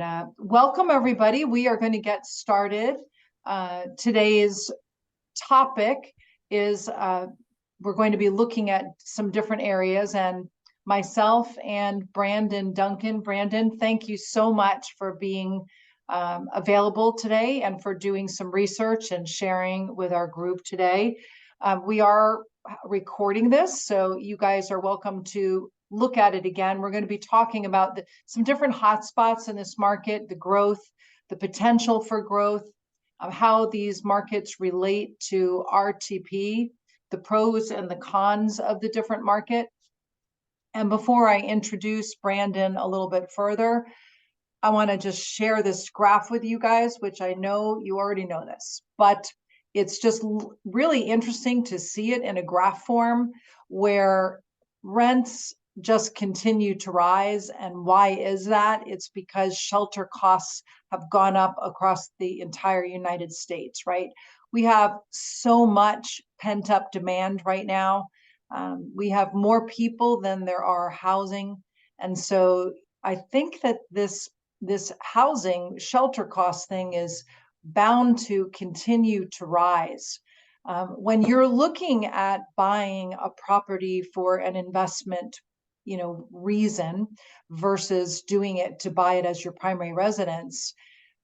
And welcome, everybody. We are going to get started. Today's topic is we're going to be looking at some different areas, and myself and Duncan. Brandon, thank you so much for being available today and for doing some research and sharing with our group today. We are recording this, so you guys are welcome to look at it again. We're going to be talking about some different hotspots in this market, the growth, the potential for growth, how these markets relate to RTP, the pros and the cons of the different market. And before I introduce Brandon a little bit further, I want to just share this graph with you guys, which I know you already know this, but it's just really interesting to see it in a graph form where rents just continue to rise. And why is that? It's because shelter costs have gone up across the entire United States, right? We have so much pent-up demand right now. We have more people than there are housing. And so I think that this housing shelter cost thing is bound to continue to rise. When you're looking at buying a property for an investment, reason versus doing it to buy it as your primary residence,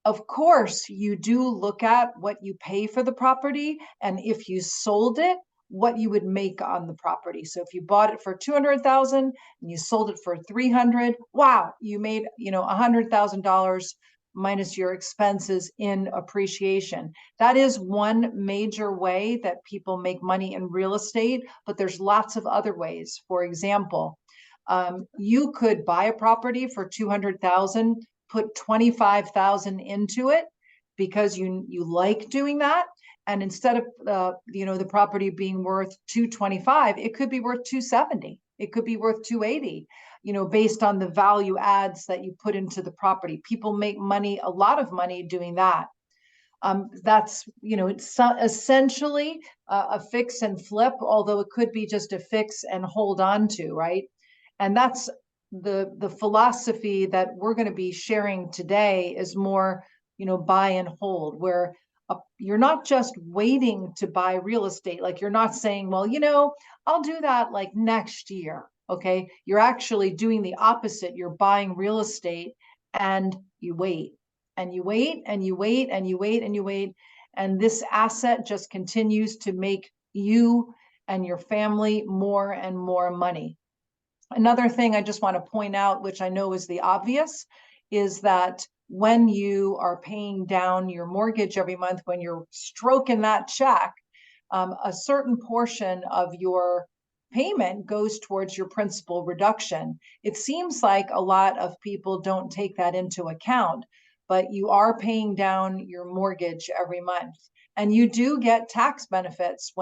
of course, you do look at what you pay for the property, and if you sold it, what you would make on the property. So if you bought it for 200,000 and you sold it for 300, wow, you made, $100,000 minus your expenses in appreciation. That is one major way that people make money in real estate, but there's lots of other ways. For example, you could buy a property for 200,000, put 25,000 into it because you like doing that. And instead of the property being worth 225, it could be worth 270. It could be worth 280, based on the value adds that you put into the property. People make money, a lot of money doing that. That's, it's essentially a fix and flip, although it could be just a fix and hold on to, right? And that's the philosophy that we're going to be sharing today is more, buy and hold, where you're not just waiting to buy real estate. Like you're not saying, well, I'll do that like next year. Okay. You're actually doing the opposite. You're buying real estate and you wait and you wait and you wait and you wait and you wait. And this asset just continues to make you and your family more and more money. Another thing I just want to point out, which I know is the obvious, is that when you are paying down your mortgage every month, when you're stroking that check, a certain portion of your payment goes towards your principal reduction. It seems like a lot of people don't take that into account, but you are paying down your mortgage every month. And you do get tax benefits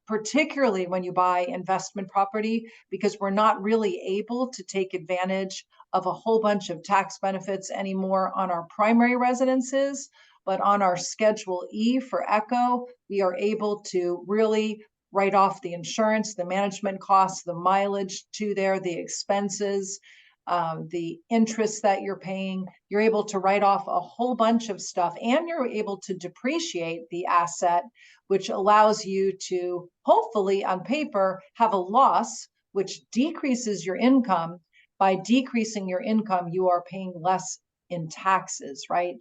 particularly when you buy investment property, because we're not really able to take advantage of a whole bunch of tax benefits anymore on our primary residences. But on our Schedule E for ECHO, we are able to really write off the insurance, the management costs, the mileage to there, the expenses, the interest that you're paying. You're able to write off a whole bunch of stuff, and you're able to depreciate the asset, which allows you to hopefully on paper have a loss, which decreases your income. By decreasing your income, you are paying less in taxes, right?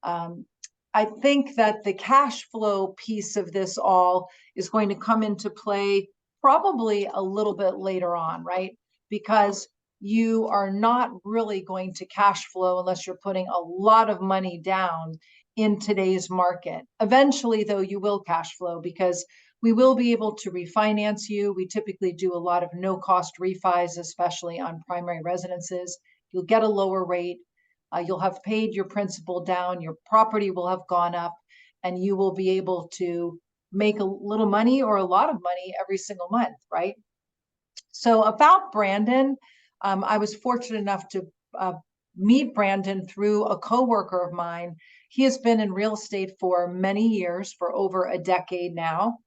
I think that the cash flow piece of this all is going to come into play probably a little bit later on, right? Because you are not really going to cash flow unless you're putting a lot of money down in today's market. Eventually, though, you will cash flow because we will be able to refinance you. We typically do a lot of no-cost refis, especially on primary residences. You'll get a lower rate. You'll have paid your principal down. Your property will have gone up, and you will be able to make a little money or a lot of money every single month, right? So about Brandon, I was fortunate enough to meet Brandon through a coworker of mine. He has been in real estate for many years, for over a decade now.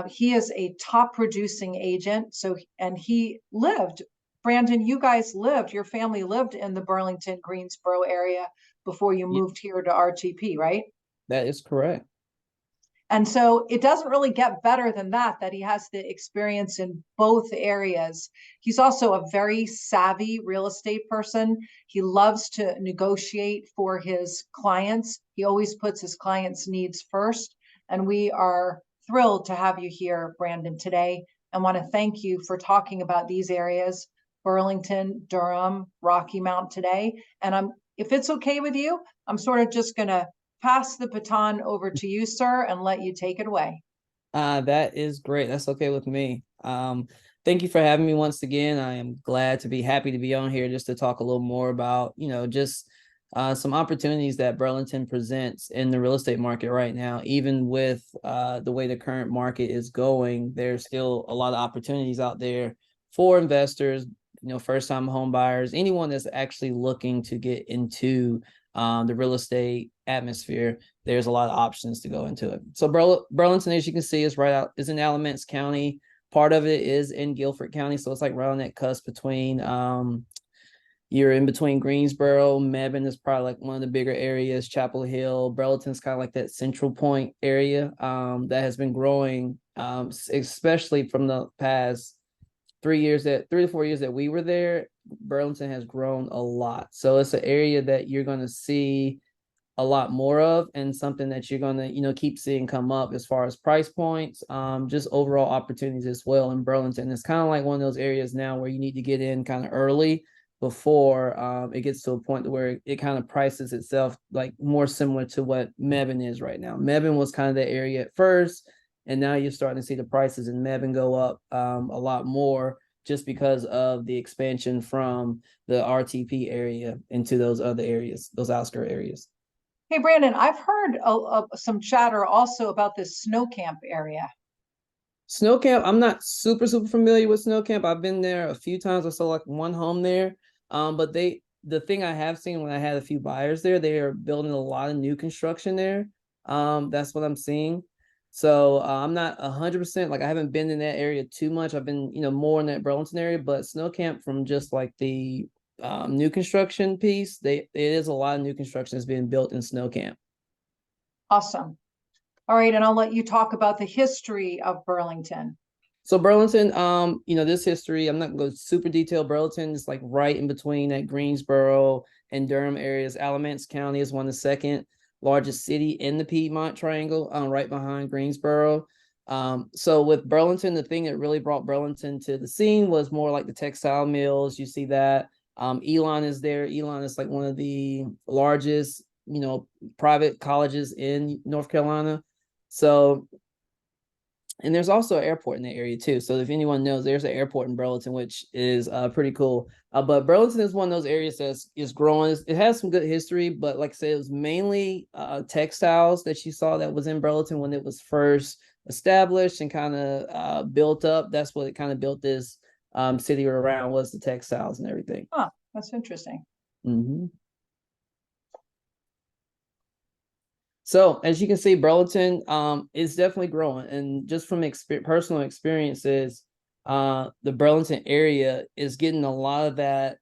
He is a top producing agent. And he lived Brandon, your family lived in the Burlington, Greensboro area before you Yeah, moved here to RTP, right? that is correct. And so it doesn't really get better than that he has the experience in both areas. He's also a very savvy real estate person. He loves to negotiate for his clients. He always puts his clients' needs first. And we are thrilled to have you here, Brandon, today, and want to thank you for talking about these areas, Burlington, Durham, Rocky Mount today. And if it's okay with you, I'm sort of just going to pass the baton over to you, sir, and let you take it away. That is great. That's okay with me. Thank you for having me once again. I am glad to be happy to be on here just to talk a little more about, just some opportunities that Burlington presents in the real estate market right now. Even with the way the current market is going, there's still a lot of opportunities out there for investors, first-time home buyers, anyone that's actually looking to get into the real estate atmosphere. There's a lot of options to go into it. So Burlington, as you can see, is in Alamance County. Part of it is in Guilford County, so it's like right on that cusp between. You're in between Greensboro, Mebane is probably like one of the bigger areas. Chapel Hill, Burlington's kind of like that central point area that has been growing, especially from the past 3 to 4 years that we were there. Burlington has grown a lot, so it's an area that you're going to see a lot more of, and something that you're going to keep seeing come up as far as price points, just overall opportunities as well in Burlington. It's kind of like one of those areas now where you need to get in kind of early before it gets to a point where it kind of prices itself like more similar to what Mebane is right now. Mebane was kind of the area at first, and now you're starting to see the prices in Mebane go up a lot more, just because of the expansion from the RTP area into those other areas, those outskirt areas. Hey, Brandon, I've heard some chatter also about this snow camp area. Snow Camp, I'm not super familiar with Snow Camp. I've been there a few times. I saw like one home there. But the thing I have seen when I had a few buyers there, they are building a lot of new construction there. That's what I'm seeing. So I'm not 100%, like I haven't been in that area too much. I've been, more in that Burlington area, but Snow Camp, from just like the new construction piece, it is a lot of new construction that's being built in Snow Camp. Awesome. All right, and I'll let you talk about the history of Burlington. So Burlington, this history, I'm not going to go super detailed. Burlington is like right in between that Greensboro and Durham areas. Alamance County is one of the second largest city in the Piedmont Triangle, right behind Greensboro. So with Burlington, the thing that really brought Burlington to the scene was more like the textile mills. You see that. Elon is there. Elon is like one of the largest, private colleges in North Carolina. So, and there's also an airport in the area too. So if anyone knows, there's an airport in Burlington, which is pretty cool. But Burlington is one of those areas that is growing. It has some good history, but like I said, it was mainly textiles that you saw that was in Burlington when it was first established and kind of built up. That's what it kind of built this city around, was the textiles and everything. Huh, that's interesting. Mm-hmm. So as you can see, Burlington is definitely growing, and just from personal experiences, the Burlington area is getting a lot of that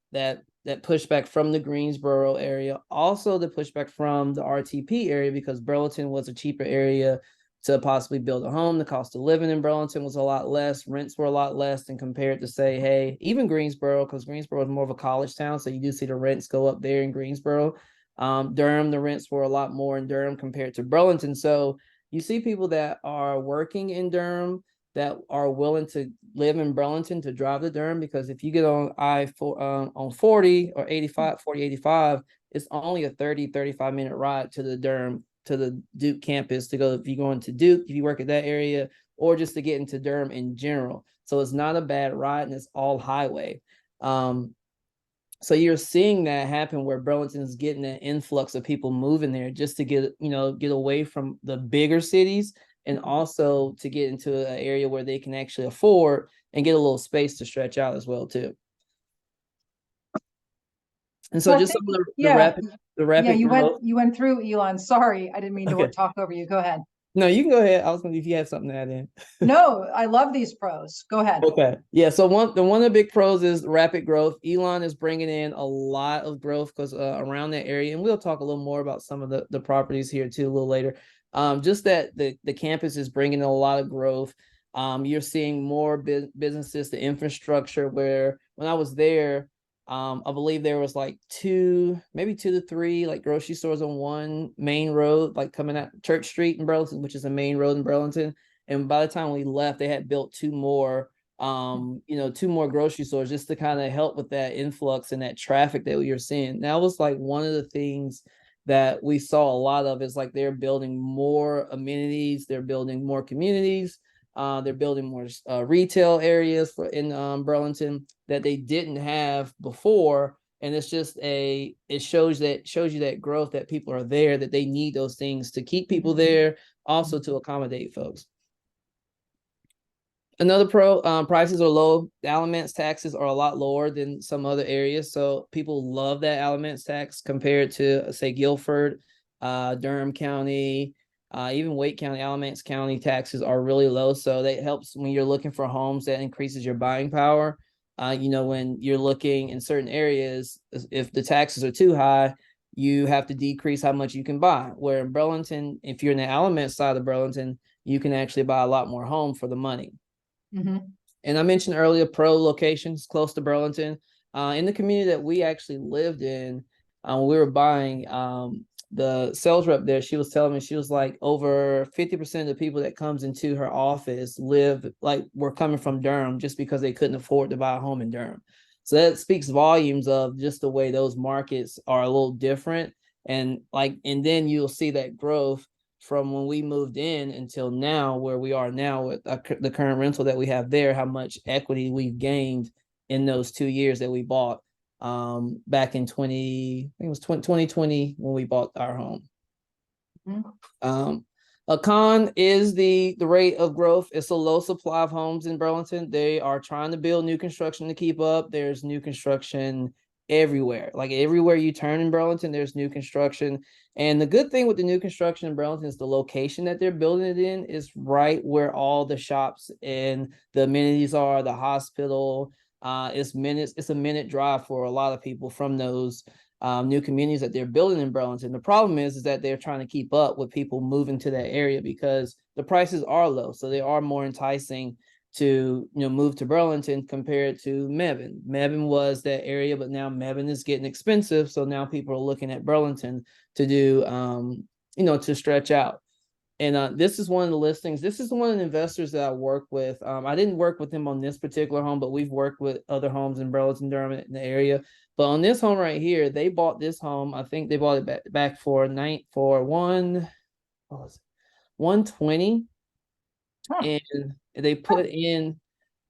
pushback from the Greensboro area, also the pushback from the RTP area, because Burlington was a cheaper area to possibly build a home. The cost of living in Burlington was a lot less. Rents were a lot less than compared to, say, hey, even Greensboro, because Greensboro is more of a college town, so you do see the rents go up there in Greensboro. Durham, the rents were a lot more in Durham compared to Burlington. So you see people that are working in Durham that are willing to live in Burlington to drive to Durham, because if you get on on 40 or 85, 40, 85, it's only a 35-minute ride to the Durham, to the Duke campus, to go, if you go into Duke, if you work at that area, or just to get into Durham in general. So it's not a bad ride, and it's all highway. So you're seeing that happen, where Burlington is getting an influx of people moving there just to get away from the bigger cities, and also to get into an area where they can actually afford and get a little space to stretch out as well too. And so, So I just think, some of yeah, the rapid yeah, growth. you went through, Elon. Sorry, I didn't mean to Okay. talk over you. Go ahead. No, you can go ahead. I was gonna if you have something to add in. No, I love these pros. Go ahead. Okay. Yeah. So one of the big pros is rapid growth. Elon is bringing in a lot of growth because around that area, and we'll talk a little more about some of the properties here too a little later. Just that the campus is bringing in a lot of growth. You're seeing more businesses, the infrastructure. Where when I was there, I believe there was like maybe two to three like grocery stores on one main road, like coming out Church Street in Burlington, which is a main road in Burlington. And by the time we left, they had built two more two more grocery stores just to kind of help with that influx and that traffic that we were seeing. That was like one of the things that we saw a lot of is like they're building more amenities, they're building more communities, they're building more retail areas in Burlington that they didn't have before. And it's just it shows you that growth, that people are there, that they need those things to keep people there, also to accommodate folks. Another pro, prices are low. The aliments taxes are a lot lower than some other areas. So people love that aliments tax compared to, say, Guilford, Durham County, even Wake County, Alamance County taxes are really low. So that helps when you're looking for homes, that increases your buying power. When you're looking in certain areas, if the taxes are too high, you have to decrease how much you can buy. Where in Burlington, if you're in the Alamance side of Burlington, you can actually buy a lot more home for the money. Mm-hmm. And I mentioned earlier pro locations close to Burlington. In the community that we actually lived in, when we were buying, the sales rep there, she was telling me, she was like, over 50% of the people that comes into her office were coming from Durham just because they couldn't afford to buy a home in Durham. So that speaks volumes of just the way those markets are a little different. And then you'll see that growth from when we moved in until now, where we are now with the current rental that we have there, how much equity we've gained in those 2 years that we bought back in 2020 when we bought our home. Mm-hmm. A con is the rate of growth. It's a low supply of homes in Burlington. They are trying to build new construction to keep up. There's new construction everywhere. Like everywhere you turn in Burlington, there's new construction. And the good thing with the new construction in Burlington is the location that they're building it in is right where all the shops and the amenities are, the hospital. It's a minute drive for a lot of people from those new communities that they're building in Burlington. The problem is that they're trying to keep up with people moving to that area because the prices are low. So they are more enticing to move to Burlington compared to Mebane. Mebane was that area, but now Mebane is getting expensive. So now people are looking at Burlington to do, to stretch out. And this is one of the listings. This is one of the investors that I work with. I didn't work with him on this particular home, but we've worked with other homes in Burlington, Durham, in the area. But on this home right here, they bought this home. I think they bought it back for 120, and they put in,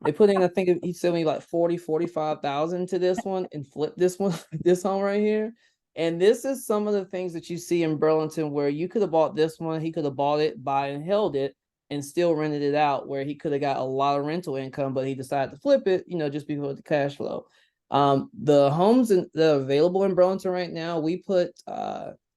I think he sent me like 45,000 to this one and flipped this home right here. And this is some of the things that you see in Burlington where you could have bought this one, he could have bought it, buy and held it, and still rented it out, where he could have got a lot of rental income, but he decided to flip it, just because of the cash flow. The homes that are available in Burlington right now, we put,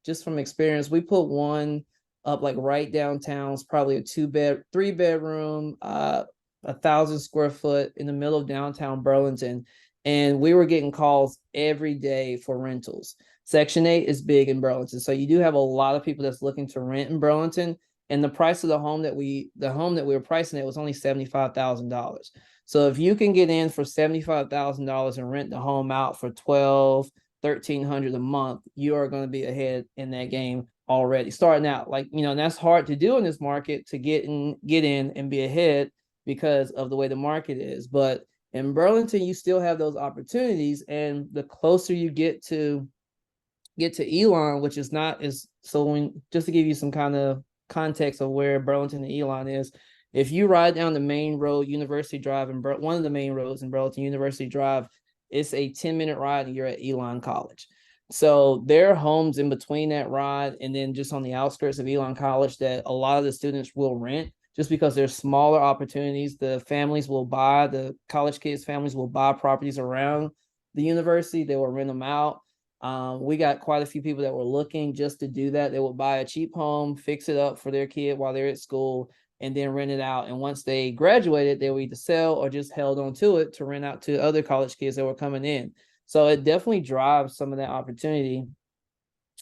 just from experience, we put one up like right downtown. It's probably a 3-bedroom, 1,000 square foot in the middle of downtown Burlington. And we were getting calls every day for rentals. Section 8 is big in Burlington. So you do have a lot of people that's looking to rent in Burlington. And the price of the home that we were pricing it was only $75,000. So if you can get in for $75,000 and rent the home out for $1,300 a month, you are going to be ahead in that game already starting out. And that's hard to do in this market, to get in and be ahead because of the way the market is. But in Burlington, you still have those opportunities. And the closer you get to Elon, which is not as, just to give you some kind of context of where Burlington and Elon is, if you ride down the main road, University Drive, and one of the main roads in Burlington, University Drive, it's a 10-minute ride and you're at Elon College. So there are homes in between that ride and then just on the outskirts of Elon College that a lot of the students will rent, just because there's smaller opportunities. The college kids' families will buy properties around the university. They will rent them out. We got quite a few people that were looking just to do that. They would buy a cheap home, fix it up for their kid while they're at school, and then rent it out. And once they graduated, they would either sell or just held on to it to rent out to other college kids that were coming in. So it definitely drives some of that opportunity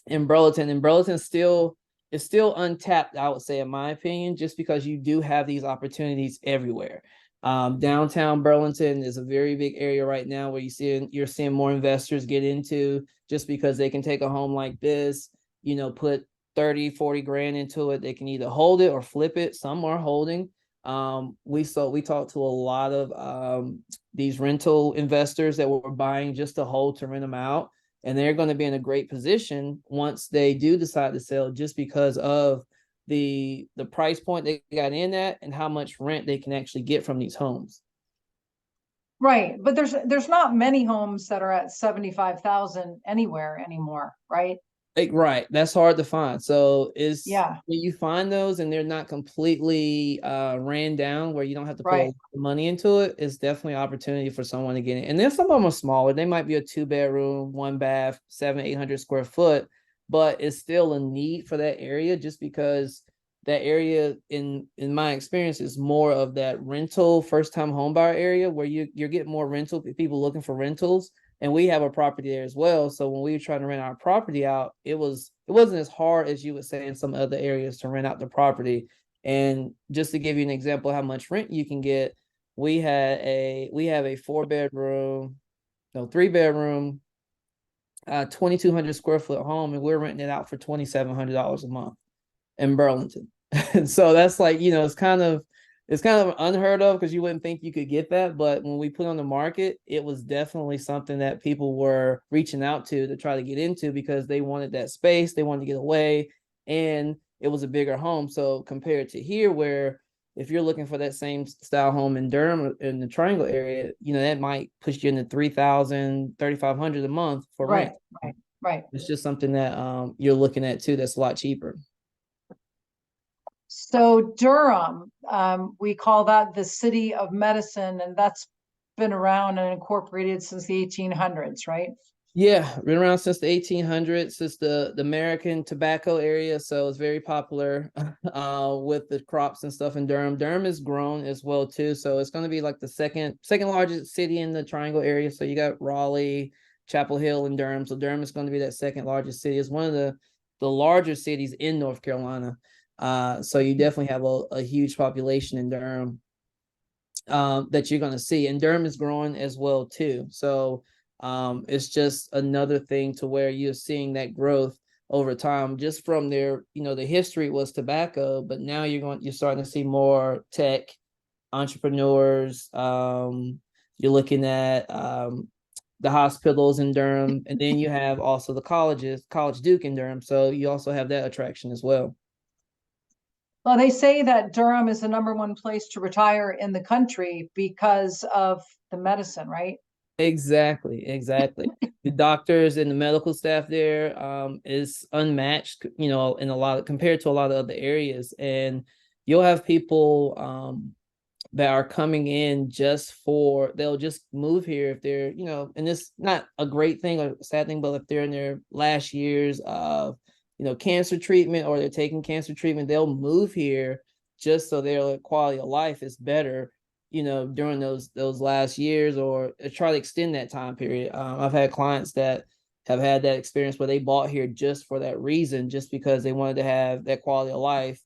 in Burlington. And Burlington still is still untapped, I would say, in my opinion, just because you do have these opportunities everywhere. Downtown Burlington is a very big area right now where you're seeing more investors get into, just because they can take a home like this, put 30, 40 grand into it. They can either hold it or flip it. Some are holding. We talked to a lot of these rental investors that were buying just to hold to rent them out, and they're going to be in a great position once they do decide to sell, just because of the price point they got in at and how much rent they can actually get from these homes. Right, but there's not many homes that are at 75,000 anywhere anymore, right? Right, that's hard to find. So is Yeah, when you find those and they're not completely ran down, where you don't have to put a right, lot of money into it, it's definitely an opportunity for someone to get in. And then some of them are smaller. They might be a 2 bedroom, 1 bath, 700-800 square foot, but it's still a need for that area, just because that area, in my experience, is more of that rental first time home buyer area, where you're getting more rental people looking for rentals. And we have a property there as well. So when we were trying to rent our property out, it wasn't as hard as you would say in some other areas to rent out the property. And just to give you an example of how much rent you can get, we have a 4 bedroom, no, 3 bedroom, 2,200 square foot home, and we're renting it out for $2,700 a month in Burlington. And so that's like, it's kind of unheard of, because you wouldn't think you could get that. But when we put on the market, it was definitely something that people were reaching out to try to get into, because they wanted that space, they wanted to get away, and it was a bigger home. So compared to here, where if you're looking for that same style home in Durham, in the Triangle area, that might push you into 3,000, 3,500 a month for right, rent. right, right. It's just something that you're looking at too, that's a lot cheaper. So Durham, we call that the city of medicine, and that's been around and incorporated since the 1800s, right? Yeah, been around since the 1800s. Since the American tobacco area, so it's very popular with the crops and stuff in Durham. Durham is grown as well too, so it's going to be like the second largest city in the Triangle area. So you got Raleigh, Chapel Hill, and Durham. So Durham is going to be that second largest city. It's one of the larger cities in North Carolina. So you definitely have a huge population in Durham that you're going to see, and Durham is growing as well too. So it's just another thing to where you're seeing that growth over time, just from the history was tobacco, but now you're starting to see more tech entrepreneurs. You're looking at the hospitals in Durham, and then you have also the colleges, College Duke in Durham. So you also have that attraction as well. Well, they say that Durham is the number one place to retire in the country because of the medicine, right? Exactly, exactly. The doctors and the medical staff there is unmatched, in a lot of, compared to a lot of other areas. And you'll have people that are coming in they'll just move here if they're, and it's not a great thing or sad thing, but if they're in their last years of, cancer treatment, or they're taking cancer treatment, they'll move here just so their quality of life is better, during those last years, or try to extend that time period. I've had clients that have had that experience where they bought here just for that reason, just because they wanted to have that quality of life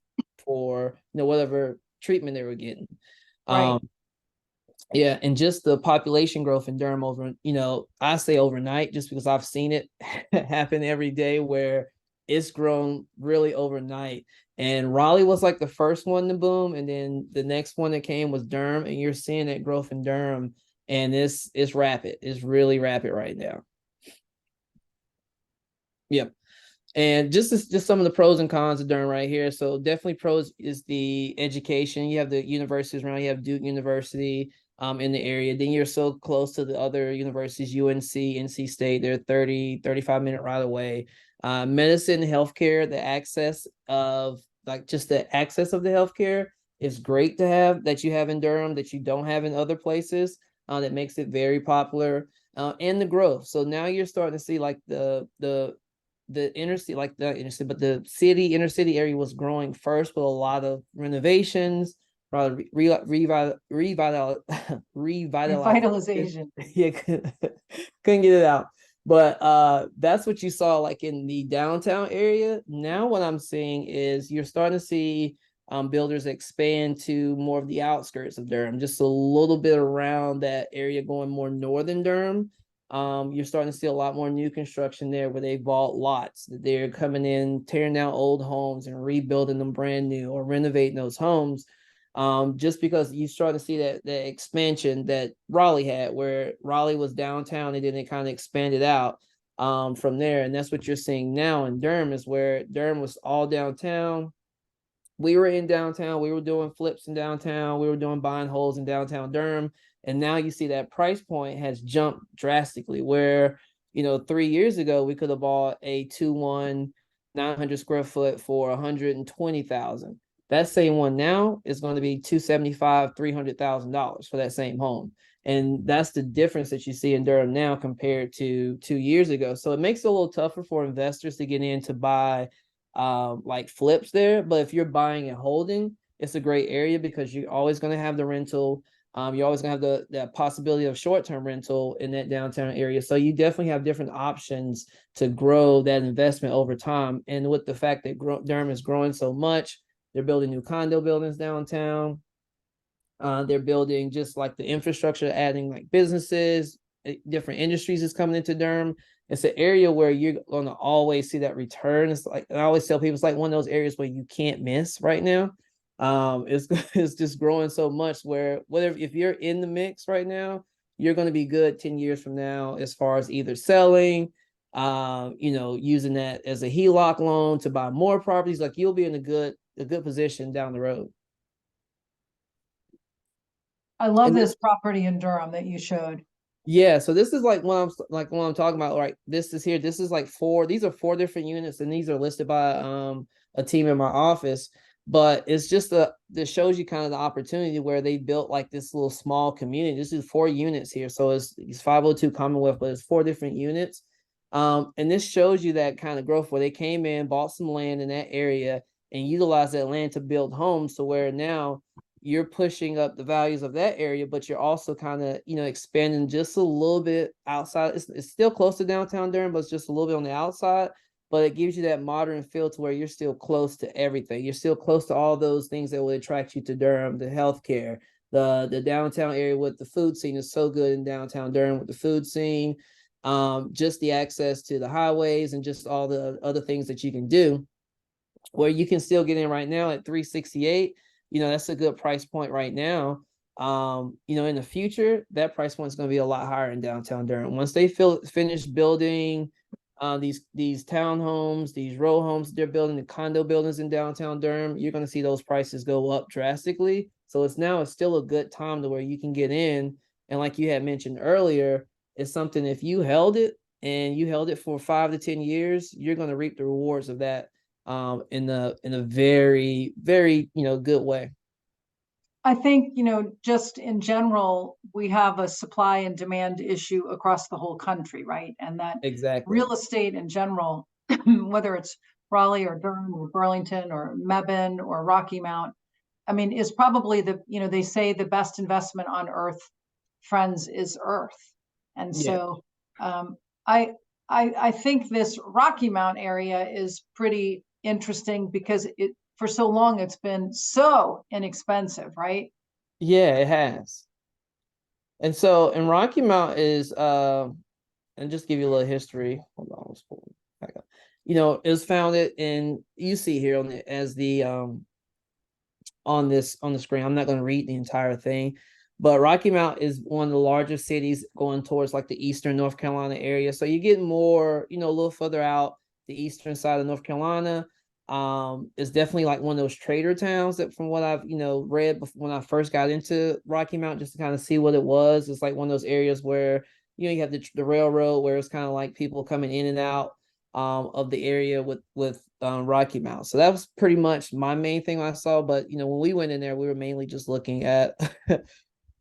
for, whatever treatment they were getting. Right. Yeah, and just the population growth in Durham I say overnight, just because I've seen it happen every day, where it's grown really overnight. And Raleigh was like the first one to boom, and then the next one that came was Durham, and you're seeing that growth in Durham, and it's rapid. It's really rapid right now. Yep. And just some of the pros and cons of Durham right here. So definitely pros is the education. You have the universities around. You have Duke University in the area. Then you're so close to the other universities, UNC, NC State. They're 35-minute ride away. Medicine, healthcare, the access of just the access of the healthcare is great to have, that you have in Durham, that you don't have in other places. That makes it very popular. and the growth. So now you're starting to see like the inner city, like the inner city, but the city inner city area was growing first with a lot of renovations, probably revitalization. Revitalization. Yeah, couldn't get it out. But that's what you saw like in the downtown area. Now what I'm seeing is you're starting to see builders expand to more of the outskirts of Durham, just a little bit around that area, going more northern Durham. You're starting to see a lot more new construction there where they vault lots. They're coming in, tearing down old homes and rebuilding them brand new or renovating those homes. Just because you start to see that expansion that Raleigh had, where Raleigh was downtown and then it kind of expanded out from there. And that's what you're seeing now in Durham, is where Durham was all downtown. We were in downtown, we were doing flips in downtown, we were doing buying holes in downtown Durham. And now you see that price point has jumped drastically, where 3 years ago we could have bought a 2-1 900 square foot for 120,000. That same one now is going to be 275, $300,000 for that same home. And that's the difference that you see in Durham now compared to 2 years ago. So it makes it a little tougher for investors to get in to buy like flips there. But if you're buying and holding, it's a great area because you're always going to have the rental. You're always going to have the possibility of short-term rental in that downtown area. So you definitely have different options to grow that investment over time. And with the fact that Durham is growing so much, they're building new condo buildings downtown. They're building just like the infrastructure, adding like businesses, different industries is coming into Durham. It's an area where you're going to always see that return. It's like, I always tell people, it's like one of those areas where you can't miss right now. It's it's just growing so much where whatever, if you're in the mix right now, you're going to be good 10 years from now as far as either selling, using that as a HELOC loan to buy more properties. Like you'll be in a good position down the road. I love And this property in Durham that you showed. yeah, so this is like what I'm talking about. Right, this is here. This is like four. These are four different units, and these are listed by a team in my office. But it's just this shows you kind of the opportunity where they built like this little small community. This is 4 units here, so it's 502 Commonwealth, but it's 4 different units. And this shows you that kind of growth where they came in, bought some land in that area, and utilized that land to build homes. So where now you're pushing up the values of that area, but you're also kind of, expanding just a little bit outside. It's still close to downtown Durham, but it's just a little bit on the outside. But it gives you that modern feel to where you're still close to everything. You're still close to all those things that would attract you to Durham, the healthcare, the downtown area with the food scene is so good in downtown Durham with the food scene, just the access to the highways and just all the other things that you can do, where you can still get in right now at 368. That's a good price point right now. In the future, that price point is going to be a lot higher in downtown Durham. Once they finish building these townhomes, these row homes, they're building the condo buildings in downtown Durham, you're going to see those prices go up drastically. So it's still a good time to where you can get in. And like you had mentioned earlier, it's something, if you held it and you held it for 5 to 10 years, you're going to reap the rewards of that in a very, very, good way. I think, just in general, we have a supply and demand issue across the whole country, right? And that Exactly. real estate in general, whether it's Raleigh or Durham or Burlington or Mebane or Rocky Mount, I mean, is probably they say the best investment on earth, friends, is earth. And Yeah. so I think this Rocky Mount area is pretty interesting because for so long it's been so inexpensive, right? Yeah, it has. And so, and Rocky Mount is and just give you a little history. Hold on, let's pull it back up. It was founded in, you see here on the as the on the screen. I'm not going to read the entire thing, but Rocky Mount is one of the largest cities going towards like the eastern North Carolina area. So you get more, a little further out the eastern side of North Carolina. It's definitely like one of those trader towns that, from what I've read before, when I first got into Rocky Mount, just to kind of see what it was. It's like one of those areas where you have the railroad, where it's kind of like people coming in and out of the area with Rocky Mount. So that was pretty much my main thing I saw. But when we went in there, we were mainly just looking at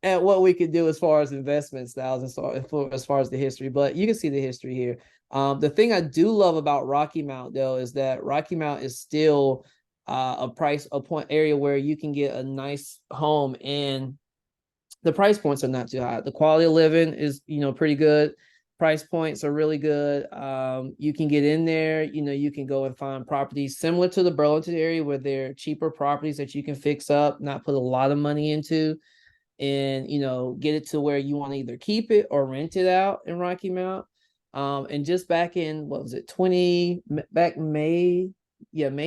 at what we could do as far as investment styles and as far as the history, but you can see the history here. The thing I do love about Rocky Mount though is that Rocky Mount is still a point area where you can get a nice home, and the price points are not too high. The quality of living is, pretty good. Price points are really good. You can get in there, you can go and find properties similar to the Burlington area where they're cheaper properties that you can fix up, not put a lot of money into, and get it to where you want to either keep it or rent it out in Rocky Mount. And just back in, what was it, May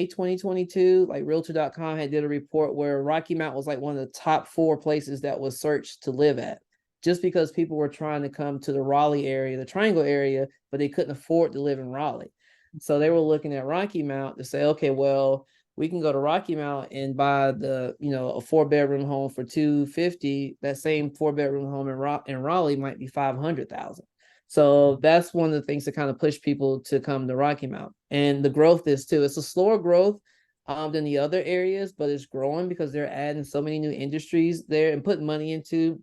2022, like realtor.com had did a report where Rocky Mount was like one of the top 4 places that was searched to live at, just because people were trying to come to the Raleigh area, the Triangle area, but they couldn't afford to live in Raleigh. So they were looking at Rocky Mount to say, okay, well, we can go to Rocky Mount and buy a 4-bedroom home for $250. That same 4-bedroom home in Raleigh might be $500,000. So that's one of the things that kind of push people to come to Rocky Mount. And the growth is too. It's a slower growth than the other areas, but it's growing because they're adding so many new industries there and putting money into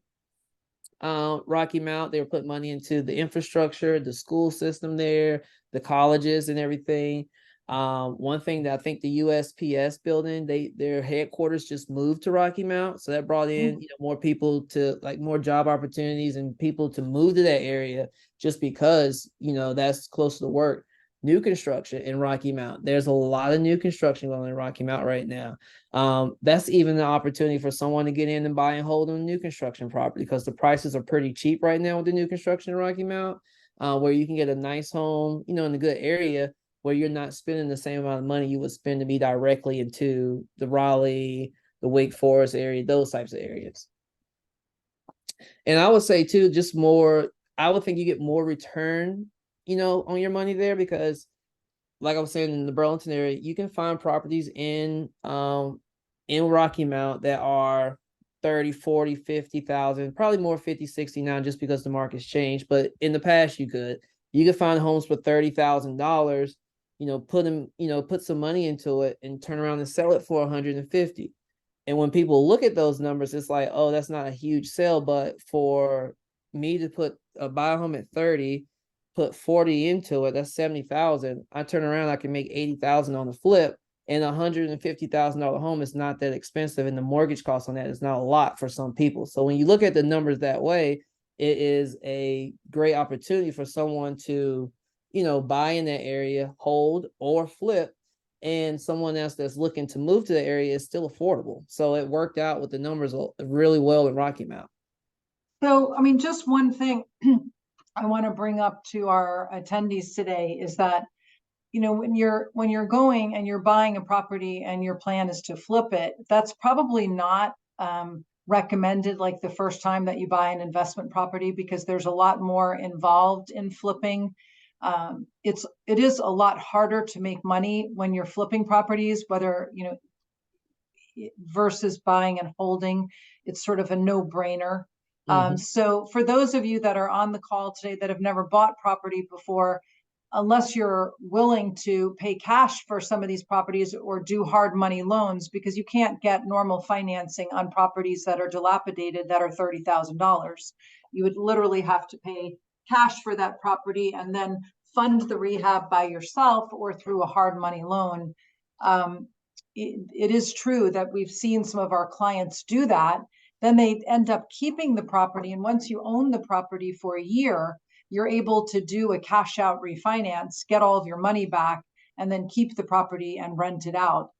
Rocky Mount. They were putting money into the infrastructure, the school system there, the colleges and everything. One thing that I think the USPS building, their headquarters just moved to Rocky Mount. So that brought in, more people to, like, more job opportunities and people to move to that area just because, that's close to work. New construction in Rocky Mount. There's a lot of new construction going on in Rocky Mount right now. That's even an opportunity for someone to get in and buy and hold on a new construction property because the prices are pretty cheap right now with the new construction in Rocky Mount, where you can get a nice home, in a good area where you're not spending the same amount of money you would spend to be directly into the Raleigh, the Wake Forest area, those types of areas. And I would say too, I would think you get more return, on your money there because, like I was saying, in the Burlington area, you can find properties in Rocky Mount that are 30, 40, 50,000, probably more 50, 60 now just because the market's changed. But in the past you could find homes for $30,000, put some money into it and turn around and sell it for 150. And when people look at those numbers, it's like, oh, that's not a huge sale. But for me to buy a home at 30, put 40 into it, that's 70,000. I turn around, I can make 80,000 on the flip, and $150,000 home is not that expensive, and the mortgage cost on that is not a lot for some people. So when you look at the numbers that way, it is a great opportunity for someone to, buy in that area, hold or flip, and someone else that's looking to move to the area is still affordable. So it worked out with the numbers really well in Rocky Mount. So, just one thing I want to bring up to our attendees today is that, when you're going and you're buying a property and your plan is to flip it, that's probably not recommended like the first time that you buy an investment property, because there's a lot more involved in flipping. It is a lot harder to make money when you're flipping properties, whether, versus buying and holding. It's sort of a no-brainer. So for those of you that are on the call today that have never bought property before, unless you're willing to pay cash for some of these properties or do hard money loans, because you can't get normal financing on properties that are dilapidated that are $30,000. You would literally have to pay cash for that property and then fund the rehab by yourself or through a hard money loan. It is true that we've seen some of our clients do that. Then they end up keeping the property. And once you own the property for a year, you're able to do a cash out refinance, get all of your money back, and then keep the property and rent it out.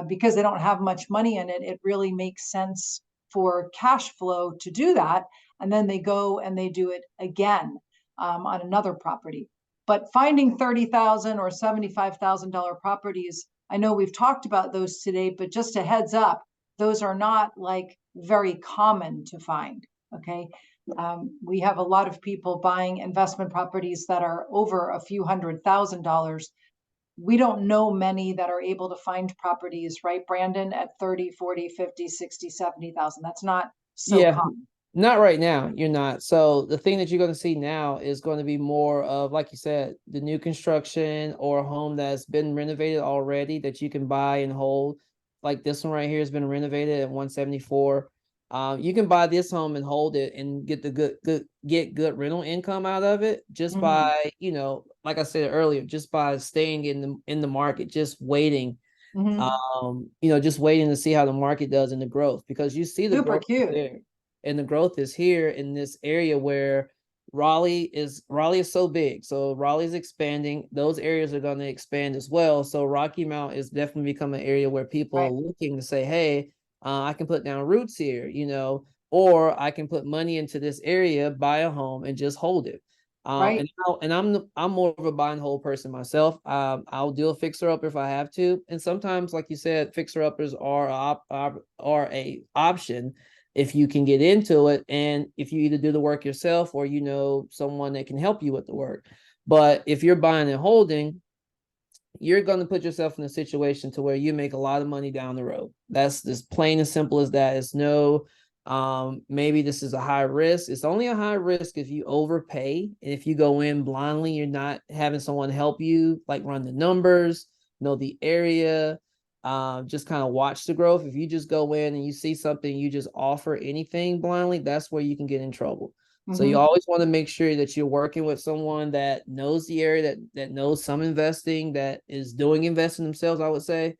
Because they don't have much money in it, it really makes sense for cash flow to do that. And then they go and they do it again on another property. But finding $30,000 or $75,000 properties, I know we've talked about those today, but just a heads up, those are not like very common to find. Okay. We have a lot of people buying investment properties that are over a few $100,000. We don't know many that are able to find properties, right, Brandon, at 30, 40, 50, 60, 70,000. That's not so common. Not right now. You're not. So the thing that you're going to see now is going to be more of, like you said, the new construction or a home that's been renovated already that you can buy and hold. Like this one right here has been renovated at 174. You can buy this home and hold it and get the good rental income out of it just Mhm. by, like I said earlier, just by staying in the market, just waiting, Mhm. just waiting to see how the market does in the growth, because you see the Super growth is cute. there, and the growth is here in this area where Raleigh is so big. So Raleigh's expanding. Those areas are going to expand as well. So Rocky Mount is definitely become an area where people are Right. looking to say, hey, I can put down roots here, or I can put money into this area, buy a home, and just hold it. Right. I'm more of a buy and hold person myself. I'll do a fixer up if I have to, and sometimes, like you said, fixer uppers are a option if you can get into it, and if you either do the work yourself or someone that can help you with the work. But if you're buying and holding, you're going to put yourself in a situation to where you make a lot of money down the road. That's just plain and simple as that. It's no, maybe this is a high risk. It's only a high risk if you overpay. If you go in blindly, you're not having someone help you, like run the numbers, know the area, just kind of watch the growth. If you just go in and you see something, you just offer anything blindly, that's where you can get in trouble. So you Mhm. always want to make sure that you're working with someone that knows the area, that knows some investing, that is doing investing themselves, I would say.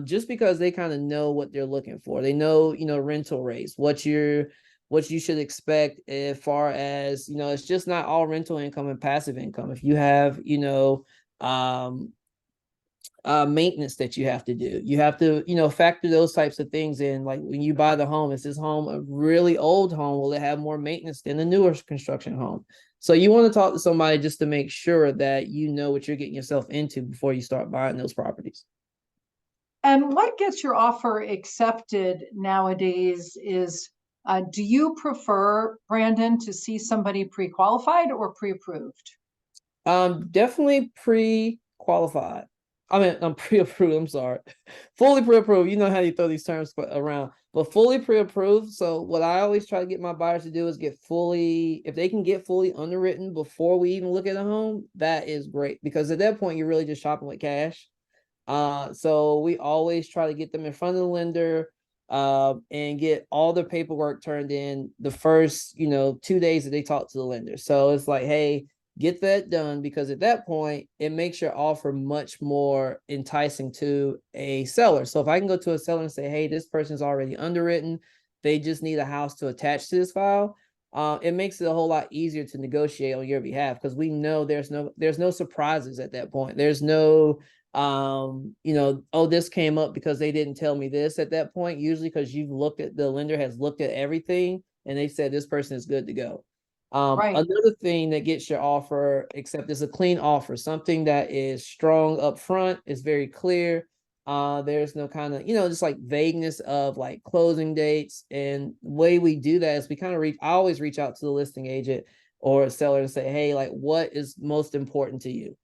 Just because they kind of know what they're looking for. They know, rental rates, what you should expect as far as, it's just not all rental income and passive income. If you have, um, maintenance that you have to do. You have to, factor those types of things in. Like when you buy the home, is this home a really old home? Will it have more maintenance than the newer construction home? So you want to talk to somebody just to make sure that you know what you're getting yourself into before you start buying those properties. And what gets your offer accepted nowadays is, do you prefer, Brandon, to see somebody pre-qualified or pre-approved? Definitely pre-qualified. I mean, I'm pre-approved. I'm sorry, fully pre-approved. You know how you throw these terms around, but fully pre-approved. So what I always try to get my buyers to do is get fully, if they can get fully underwritten before we even look at a home, that is great, because at that point you're really just shopping with cash. So we always try to get them in front of the lender, and get all their paperwork turned in the first, 2 days that they talk to the lender. So it's like, hey, get that done, because at that point it makes your offer much more enticing to a seller. So if I can go to a seller and say, hey, this person's already underwritten, they just need a house to attach to this file. It makes it a whole lot easier to negotiate on your behalf, because we know there's no surprises at that point. There's no oh, this came up because they didn't tell me this at that point, usually because the lender has looked at everything and they said this person is good to go. Right. Another thing that gets your offer except is a clean offer, something that is strong up front, is very clear. There's no kind of, just like vagueness of like closing dates. And the way we do that is we kind of I always reach out to the listing agent or a seller and say, hey, like, what is most important to you?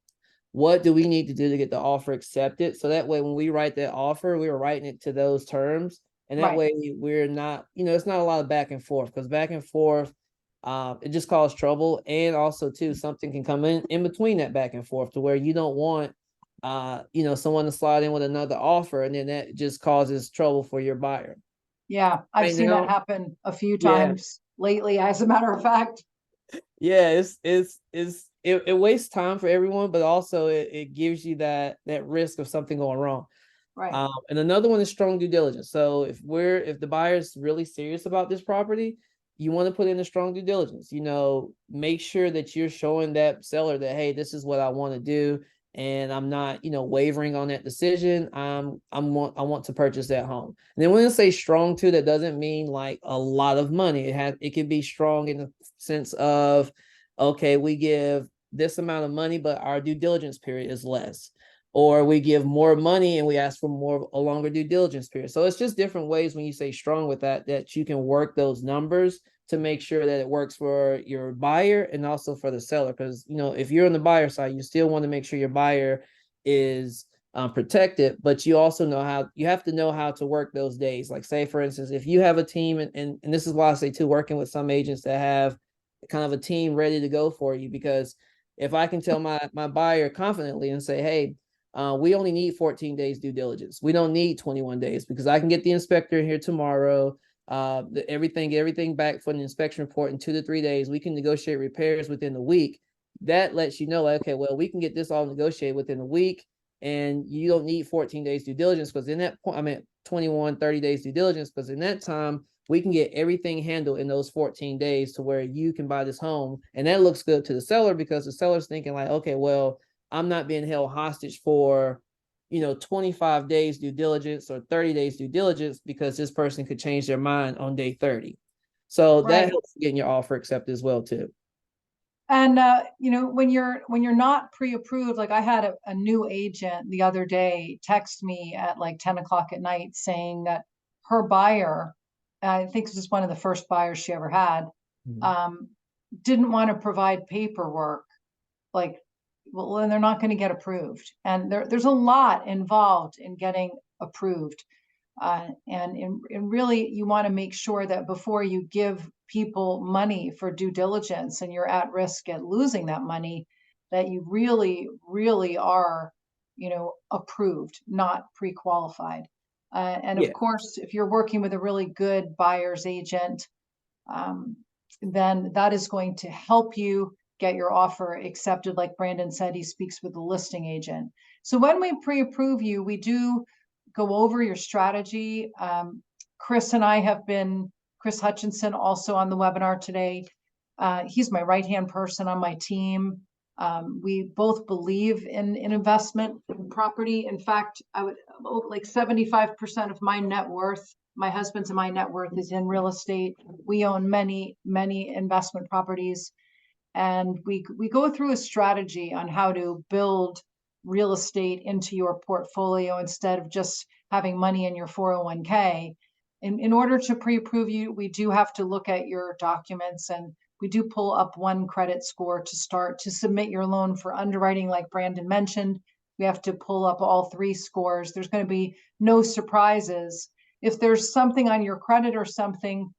What do we need to do to get the offer accepted? So that way, when we write that offer, we are writing it to those terms. And that Right. way we're not, it's not a lot of back and forth, because back and forth, it just causes trouble. And also too, something can come in between that back and forth to where you don't want, someone to slide in with another offer. And then that just causes trouble for your buyer. Yeah, I've Right seen that now, happen a few yeah. times lately, as a matter of fact. Yeah, it wastes time for everyone, but also it gives you that risk of something going wrong. Right. And another one is strong due diligence. So if the buyer is really serious about this property, you want to put in a strong due diligence. Make sure that you're showing that seller that, hey, this is what I want to do, and I'm not, wavering on that decision. I want to purchase that home. And then when I say strong too, that doesn't mean like a lot of money. It can be strong in the sense of, okay, we give this amount of money, but our due diligence period is less, or we give more money and we ask for a longer due diligence period. So it's just different ways when you say strong with that you can work those numbers to make sure that it works for your buyer and also for the seller. Because, if you're on the buyer side, you still want to make sure your buyer is protected, but you also you have to know how to work those days. Like, say, for instance, if you have a team, and this is why I say too, working with some agents that have kind of a team ready to go for you, because if I can tell my buyer confidently and say, hey, we only need 14 days due diligence. We don't need 21 days, because I can get the inspector here tomorrow. everything back for an inspection report in 2 to 3 days. We can negotiate repairs within the week. That lets you know, like, okay, well, we can get this all negotiated within a week, and you don't need 14 days due diligence, because in that point, I mean 21, 30 days due diligence, because in that time we can get everything handled in those 14 days to where you can buy this home. And that looks good to the seller, because the seller's thinking like, okay, well, I'm not being held hostage for 25 days due diligence or 30 days due diligence, because this person could change their mind on day 30. So that Right. helps getting your offer accepted as well too. And when you're not pre-approved, like I had a new agent the other day text me at like 10 o'clock at night saying that her buyer, I think this is one of the first buyers she ever had, Mhm. um, didn't want to provide paperwork. Like, well, then they're not going to get approved. And there's a lot involved in getting approved. And really, you want to make sure that before you give people money for due diligence and you're at risk at losing that money, that you really, really are, approved, not pre-qualified. And of Yeah. course, if you're working with a really good buyer's agent, um, then that is going to help you get your offer accepted. Like Brandon said, he speaks with the listing agent. So when we pre-approve you, we do go over your strategy. Chris and I have been, Chris Hutchinson also on the webinar today. He's my right-hand person on my team. We both believe in investment in property. In fact, I would like 75% of my net worth, my husband's and my net worth is in real estate. We own many, many investment properties. And we go through a strategy on how to build real estate into your portfolio instead of just having money in your 401k. In order to pre-approve you, we do have to look at your documents, and we do pull up one credit score to start to submit your loan for underwriting. Like Brandon mentioned, we have to pull up all three scores. There's going to be no surprises. If there's something on your credit or something,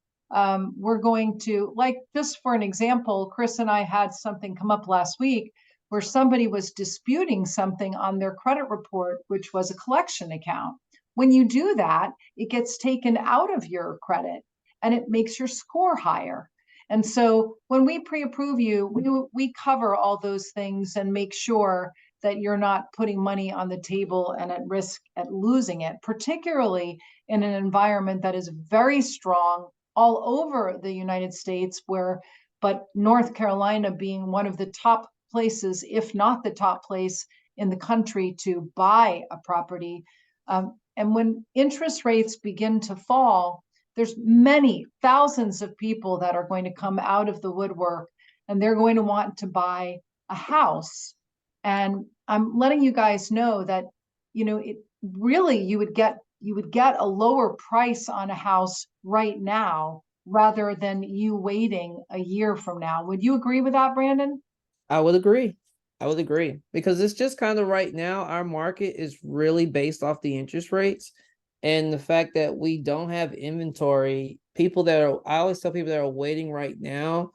we're going to, like, just for an example, Chris and I had something come up last week where somebody was disputing something on their credit report, which was a collection account. When you do that, it gets taken out of your credit and it makes your score higher. And so when we pre-approve you, we cover all those things and make sure that you're not putting money on the table and at risk at losing it, particularly in an environment that is very strong all over the United States, but North Carolina being one of the top places, if not the top place in the country to buy a property. And when interest rates begin to fall, there's many thousands of people that are going to come out of the woodwork, and they're going to want to buy a house. And I'm letting you guys know that, it really, you would get a lower price on a house right now rather than you waiting a year from now. Would you agree with that, Brandon? I would agree. I would agree, because it's just kind of right now, our market is really based off the interest rates and the fact that we don't have inventory. I always tell people that are waiting right now,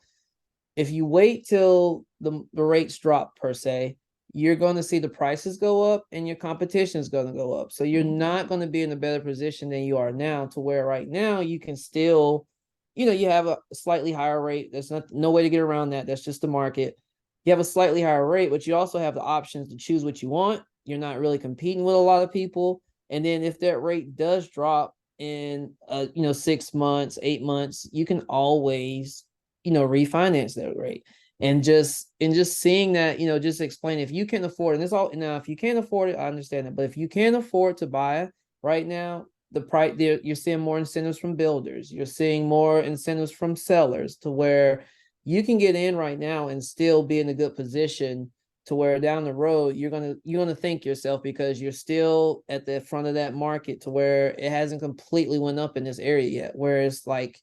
if you wait till the rates drop per se, you're going to see the prices go up and your competition is going to go up. So you're not going to be in a better position than you are now, to where right now you can still, you have a slightly higher rate. There's no way to get around that. That's just the market. You have a slightly higher rate, but you also have the options to choose what you want. You're not really competing with a lot of people. And then if that rate does drop in 6 months, 8 months, you can always refinance that rate. And just seeing that, just explain, if you can afford, and this all, now if you can't afford it, I understand that, but if you can't afford to buy right now, the price there, you're seeing more incentives from builders, you're seeing more incentives from sellers, to where you can get in right now and still be in a good position, to where down the road you're gonna thank yourself, because you're still at the front of that market, to where it hasn't completely went up in this area yet, whereas like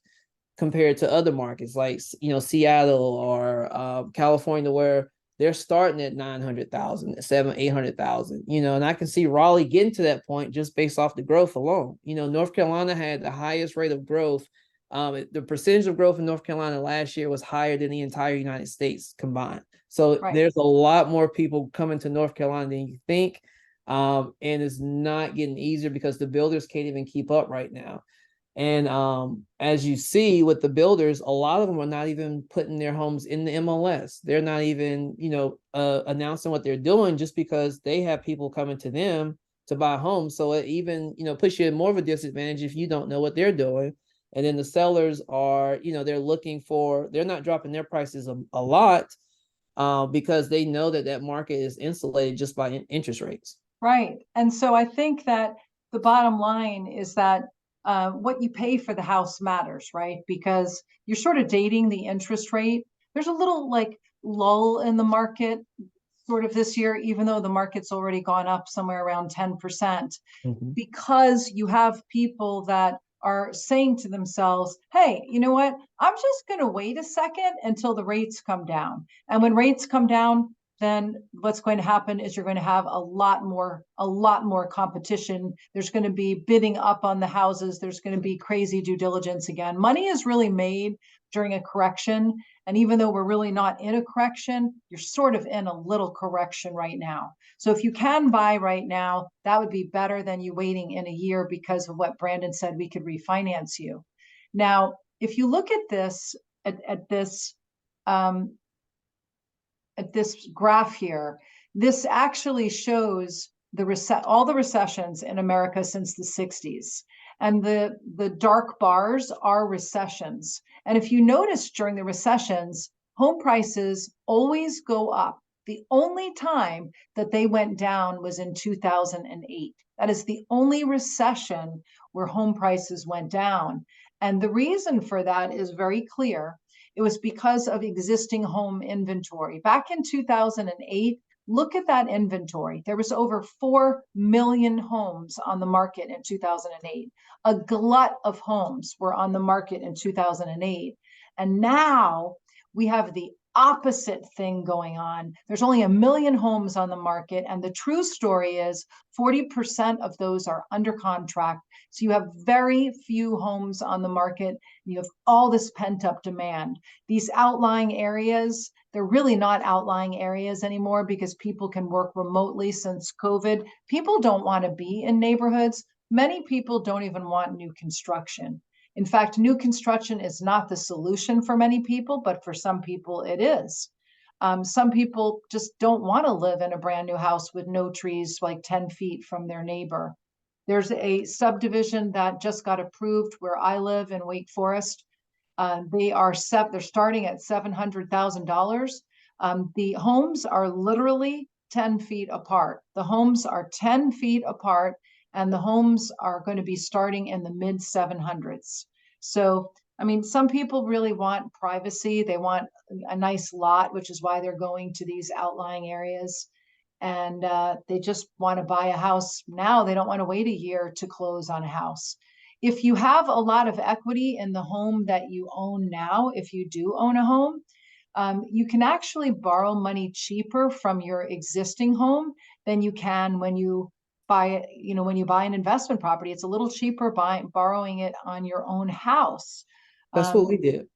compared to other markets like Seattle or California, where they're starting at 900,000, 800,000, and I can see Raleigh getting to that point just based off the growth alone. North Carolina had the highest rate of growth. The percentage of growth in North Carolina last year was higher than the entire United States combined. So Right. there's a lot more people coming to North Carolina than you think. And it's not getting easier because the builders can't even keep up right now. And as you see with the builders, a lot of them are not even putting their homes in the MLS. They're not even, announcing what they're doing just because they have people coming to them to buy homes. So it even, puts you in more of a disadvantage if you don't know what they're doing. And then the sellers are, they're not dropping their prices a lot because they know that that market is insulated just by interest rates. Right. And so I think that the bottom line is that what you pay for the house matters, right? Because you're sort of dating the interest rate. There's a little like lull in the market sort of this year, even though the market's already gone up somewhere around 10%, Mhm. because you have people that are saying to themselves, hey, you know what? I'm just going to wait a second until the rates come down. And when rates come down, then what's going to happen is you're going to have a lot more competition. There's going to be bidding up on the houses. There's going to be crazy due diligence again. Money is really made during a correction. And even though we're really not in a correction, you're sort of in a little correction right now. So if you can buy right now, that would be better than you waiting in a year because of what Brandon said, we could refinance you. Now, if you look at this, um, at this graph here, this actually shows all the recessions in America since the 60s. And the dark bars are recessions. And if you notice during the recessions, home prices always go up. The only time that they went down was in 2008. That is the only recession where home prices went down. And the reason for that is very clear. It was because of existing home inventory. Back in 2008, look at that inventory. There was over 4 million homes on the market in 2008. A glut of homes were on the market in 2008. And now we have the opposite thing going on. There's only 1 million homes on the market. And the true story is 40% of those are under contract. So you have very few homes on the market. You have all this pent up demand. These outlying areas, they're really not outlying areas anymore because people can work remotely since COVID. People don't want to be in neighborhoods. Many people don't even want new construction. In fact, new construction is not the solution for many people, but for some people it is. Some people just don't want to live in a brand new house with no trees like 10 feet from their neighbor. There's a subdivision that just got approved where I live in Wake Forest. They're starting at $700,000. The homes are literally 10 feet apart. The homes are 10 feet apart, and the homes are going to be starting in the mid 700s. So, I mean, some people really want privacy. They want a nice lot, which is why they're going to these outlying areas. And they just want to buy a house now. They don't want to wait a year to close on a house. If you have a lot of equity in the home that you own now, if you do own a home, you can actually borrow money cheaper from your existing home than you can when you buy, when you buy an investment property. It's a little cheaper borrowing it on your own house. That's what Um, we did.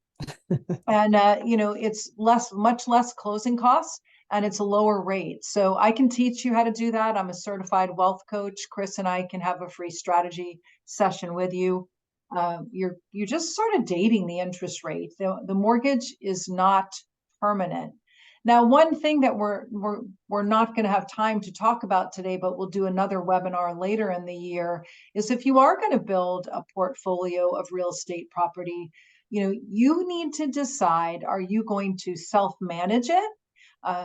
and it's much less closing costs, and it's a lower rate. So I can teach you how to do that. I'm a certified wealth coach. Chris and I can have a free strategy session with you. You're just sort of dating the interest rate. The mortgage is not permanent. Now, one thing that we're not going to have time to talk about today, but we'll do another webinar later in the year, is if you are going to build a portfolio of real estate property, you need to decide, are you going to self-manage it?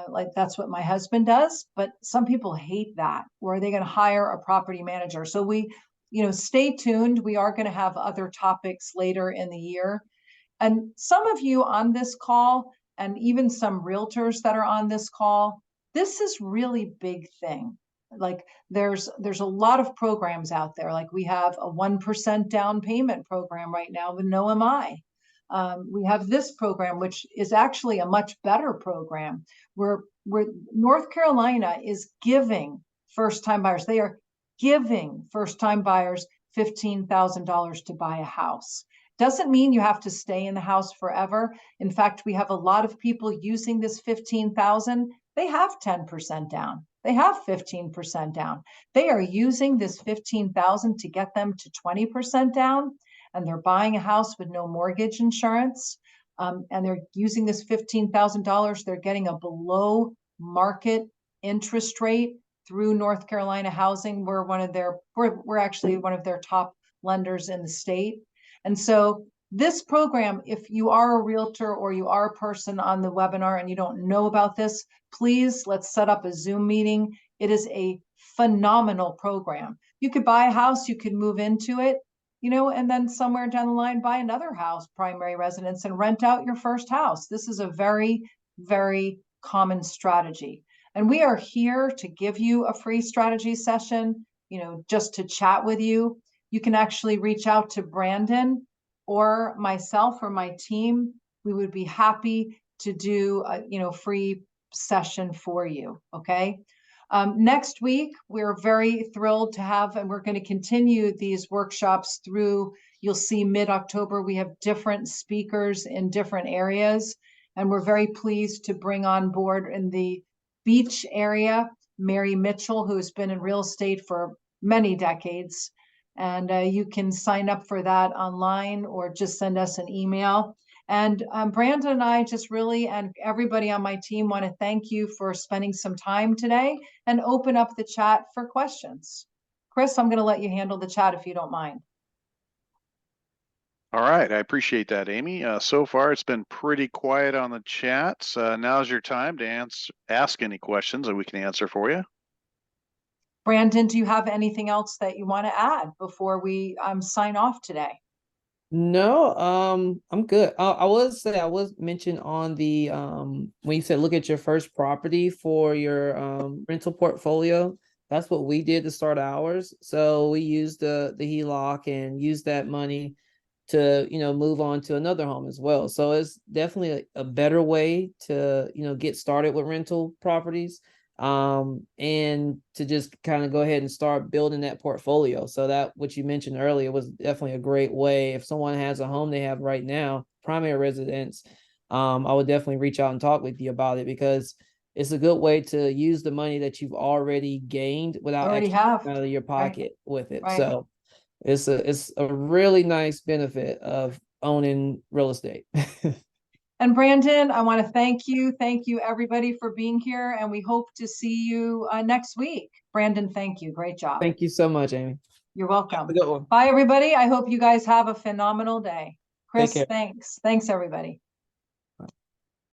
Like that's what my husband does, but some people hate that. Or are they going to hire a property manager? So stay tuned. We are going to have other topics later in the year. And some of you on this call, and even some realtors that are on this call, this is really big thing. Like there's a lot of programs out there. Like we have a 1% down payment program right now with no MI. We have this program, which is actually a much better program, where North Carolina is giving first-time buyers. They are giving first-time buyers $15,000 to buy a house. Doesn't mean you have to stay in the house forever. In fact, we have a lot of people using this 15,000. They have 10% down. They have 15% down. They are using this 15,000 to get them to 20% down. and they're buying a house with no mortgage insurance, and they're using this $15,000, they're getting a below market interest rate through North Carolina Housing. We're actually one of their top lenders in the state. And so this program, if you are a realtor or you are a person on the webinar and you don't know about this, please let's set up a Zoom meeting. It is a phenomenal program. You could buy a house, you could move into it, and then somewhere down the line, buy another house, primary residence, and rent out your first house. This is a very, very common strategy. And we are here to give you a free strategy session, just to chat with you. You can actually reach out to Brandon or myself or my team. We would be happy to do a free session for you. Okay. Next week, we're very thrilled to have, and we're going to continue these workshops through, you'll see mid-October, we have different speakers in different areas. And we're very pleased to bring on board in the beach area, Mary Mitchell, who has been in real estate for many decades. And you can sign up for that online or just send us an email. And Brandon and I just really, and everybody on my team, want to thank you for spending some time today and open up the chat for questions. Chris, I'm going to let you handle the chat if you don't mind. All right, I appreciate that, Amy. So far, it's been pretty quiet on the chats. Now's your time to ask any questions that we can answer for you. Brandon, do you have anything else that you want to add before we sign off today? No, I'm good. I was mentioned on the when you said look at your first property for your rental portfolio. That's what we did to start ours. So we used the HELOC and used that money to move on to another home as well. So it's definitely a better way to get started with rental properties, and to just kind of go ahead and start building that portfolio. So that what you mentioned earlier was definitely a great way. If someone has a home they have right now, primary residence, I would definitely reach out and talk with you about it, because it's a good way to use the money that you've already gained without actually out of your pocket with it. Right. So it's a really nice benefit of owning real estate. And Brandon, I want to thank you. Thank you, everybody, for being here. And we hope to see you next week. Brandon, thank you. Great job. Thank you so much, Amy. You're welcome. Have a good one. Bye, everybody. I hope you guys have a phenomenal day. Chris, Take care. thanks. Thanks, everybody.